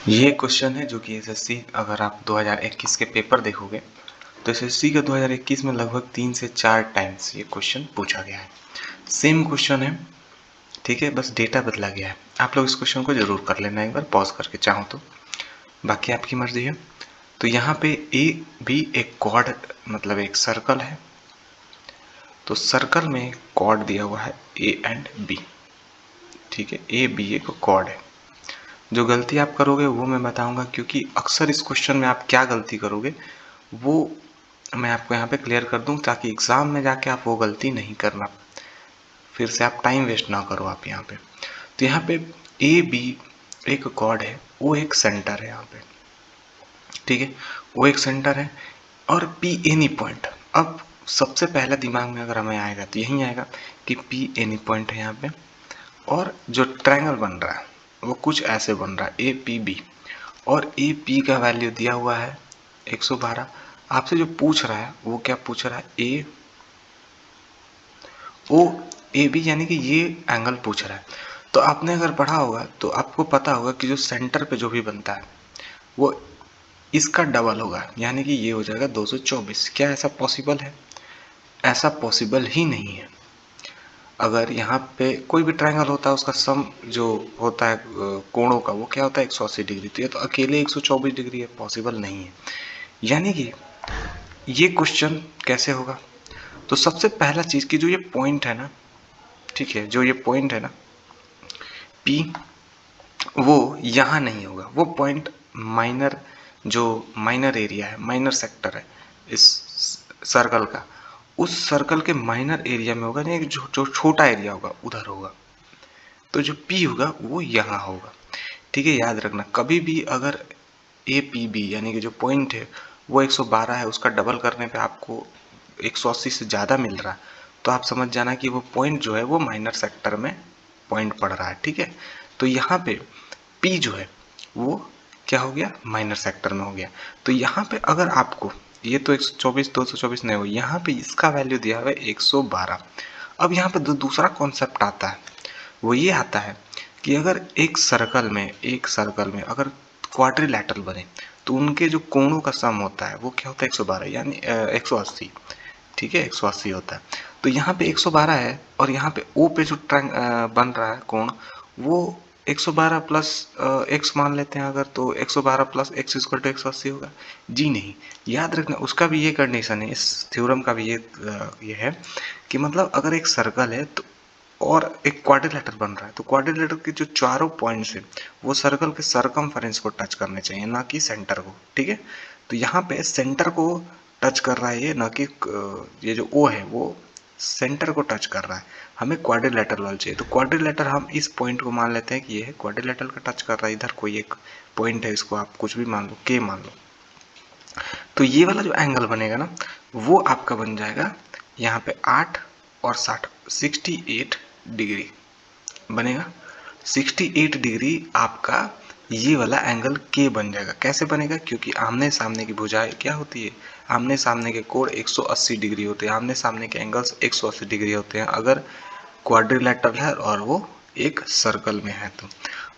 ये क्वेश्चन है जो कि एसएससी अगर आप 2021 के पेपर देखोगे तो एसएससी का 2021 में लगभग 3 से 4 टाइम्स ये क्वेश्चन पूछा गया है। सेम क्वेश्चन है, ठीक है, बस डेटा बदला गया है। आप लोग इस क्वेश्चन को जरूर कर लेना एक बार पॉज करके चाहो तो, बाकी आपकी मर्जी है। तो यहाँ पे ए भी एक कॉर्ड मतलब एक सर्कल है, तो सर्कल में कॉर्ड दिया हुआ है ए एंड बी, ठीक है, ए बी एक कॉर्ड है। जो गलती आप करोगे वो मैं बताऊंगा, क्योंकि अक्सर इस क्वेश्चन में आप क्या गलती करोगे वो मैं आपको यहाँ पे क्लियर कर दूं, ताकि एग्जाम में जाके आप वो गलती नहीं करना, फिर से आप टाइम वेस्ट ना करो आप यहाँ पे। तो यहाँ पे ए बी एक कॉर्ड है, वो एक सेंटर है यहाँ पे, ठीक है, वो एक सेंटर है, और पी एनी पॉइंट। अब सबसे पहला दिमाग में अगर हमें आएगा तो यही आएगा कि पी एनी पॉइंट है यहाँ पे, और जो ट्रायंगल बन रहा है वो कुछ ऐसे बन रहा है ए पी बी, और ए पी का वैल्यू दिया हुआ है 112। आपसे जो पूछ रहा है वो क्या पूछ रहा है, ए ओ ए बी, यानी कि ये एंगल पूछ रहा है। तो आपने अगर पढ़ा होगा तो आपको पता होगा कि जो सेंटर पे जो भी बनता है वो इसका डबल होगा, यानी कि ये हो जाएगा 224। क्या ऐसा पॉसिबल है? ऐसा पॉसिबल ही नहीं है। अगर यहाँ पे कोई भी ट्रायंगल होता है उसका सम जो होता है कोणों का, वो क्या होता है 180 डिग्री। तो ये तो अकेले 124 डिग्री है, पॉसिबल नहीं है। यानी कि ये क्वेश्चन कैसे होगा? तो सबसे पहला चीज की जो ये पॉइंट है ना, ठीक है, जो ये पॉइंट है ना पी, वो यहाँ नहीं होगा। वो पॉइंट माइनर, जो माइनर एरिया है, माइनर सेक्टर है इस सर्कल का, उस सर्कल के माइनर एरिया में होगा, नहीं जो छोटा एरिया होगा उधर होगा। तो जो P होगा वो यहाँ होगा, ठीक है। याद रखना, कभी भी अगर ए पी बी यानी कि जो पॉइंट है वो 112 है, उसका डबल करने पे आपको 180 से ज़्यादा मिल रहा है, तो आप समझ जाना कि वो पॉइंट जो है वो माइनर सेक्टर में पॉइंट पड़ रहा है, ठीक है। तो यहाँ पे P जो है वो क्या हो गया, माइनर सेक्टर में हो गया। तो यहाँ पे अगर आपको ये तो 124 224 नहीं हो, यहाँ पे इसका वैल्यू दिया हुआ है 112। अब यहाँ पे दूसरा कॉन्सेप्ट आता है, वो ये आता है कि अगर एक सर्कल में अगर क्वाड्रिलैटरल बने तो उनके जो कोणों का सम होता है वो क्या होता है 112, यानी 180, ठीक है, 180 होता है। तो यहाँ पे 112 है, और यहाँ पे ओ पे जो बन रहा है कोण, वो 112 प्लस एक्स मान लेते हैं अगर, तो 112 प्लस एक्स इक्वल टू 180 होगा। जी नहीं, याद रखना उसका भी ये कंडीशन है, इस थ्योरम का भी ये है कि मतलब अगर एक सर्कल है तो और एक क्वाड्रिलेटर बन रहा है, तो क्वाड्रिलेटर के जो चारों पॉइंट्स हैं वो सर्कल के सरकमफेरेंस को टच करने चाहिए, ना कि सेंटर को, ठीक है। तो यहाँ पे सेंटर को टच कर रहा है ये, ना कि ये जो ओ है वो सेंटर को टच कर रहा है। हमें क्वाड्रिलेटरल वाला चाहिए, तो क्वाड्रिलेटर हम इस पॉइंट को मान लेते हैं कि ये है क्वाड्रिलेटरल का टच कर रहा है। इधर कोई एक पॉइंट है, इसको आप कुछ भी मान लो, के मान लो। तो ये वाला जो एंगल बनेगा ना वो आपका बन जाएगा यहाँ पे 8 और 60, 68 डिग्री बनेगा। 68 डिग्री आपका ये वाला एंगल के बन जाएगा। कैसे बनेगा? क्योंकि आमने सामने की भुजाएं क्या होती है, आमने सामने के कोण 180 डिग्री होते हैं, आमने सामने के एंगल्स 180 डिग्री होते हैं अगर क्वाड्रिलेटरल है और वो एक सर्कल में है। तो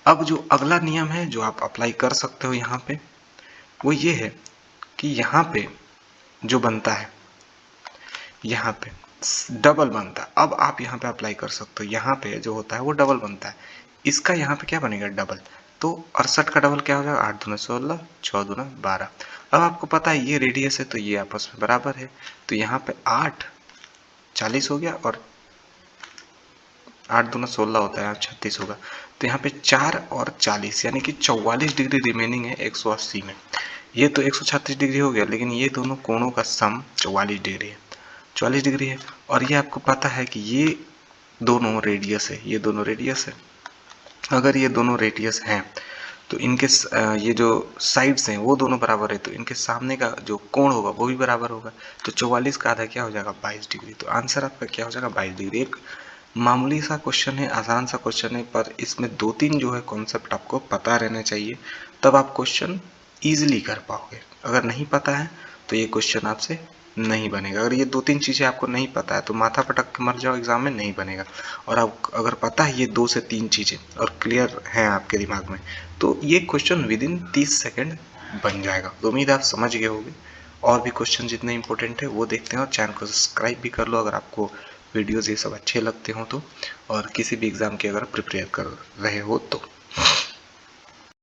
अब जो अगला नियम है जो आप अप्लाई कर सकते हो यहाँ पे, वो ये है कि यहाँ पे जो बनता है, यहाँ पे डबल बनता है। अब आप यहाँ पे अप्लाई कर सकते हो, यहाँ पे जो होता है वो डबल बनता है, इसका यहाँ पे क्या बनेगा, डबल। तो 68 का डबल क्या हो जाएगा, 8 दूना 16, 6 दूना 12। अब आपको पता है ये रेडियस है तो ये आपस में बराबर है, तो यहाँ पे 8 40 हो गया, और 8 दूना 16 होता है, यहाँ 36 होगा। तो यहाँ पे 4 और 40 यानी कि 44 डिग्री रिमेनिंग है 180 में। ये तो 136 डिग्री हो गया, लेकिन ये दोनों कोणों का सम 44 डिग्री है, 44 डिग्री है। और ये आपको पता है कि ये दोनों रेडियस है, ये दोनों रेडियस है। अगर ये दोनों रेडियस हैं तो इनके ये जो साइड्स हैं वो दोनों बराबर है, तो इनके सामने का जो कोण होगा वो भी बराबर होगा। तो 44 का आधा क्या हो जाएगा, 22 डिग्री। तो आंसर आपका क्या हो जाएगा, 22 डिग्री। एक मामूली सा क्वेश्चन है, आसान सा क्वेश्चन है, पर इसमें 2-3 जो है कॉन्सेप्ट आपको पता रहने चाहिए, तब आप क्वेश्चन ईजिली कर पाओगे। अगर नहीं पता है तो ये क्वेश्चन आपसे नहीं बनेगा। अगर ये 2-3 चीज़ें आपको नहीं पता है तो माथा पटक के मर जाओ, एग्जाम में नहीं बनेगा। और आप अगर पता है ये 2 से 3 चीज़ें और क्लियर हैं आपके दिमाग में, तो ये क्वेश्चन विद इन 30 सेकंड बन जाएगा। तो उम्मीद है आप समझ गए होंगे। और भी क्वेश्चन जितने इंपॉर्टेंट है वो देखते हैं, और चैनल को सब्सक्राइब भी कर लो अगर आपको वीडियोज़ ये सब अच्छे लगते हों तो, और किसी भी एग्ज़ाम की अगर प्रिपेयर कर रहे हो तो।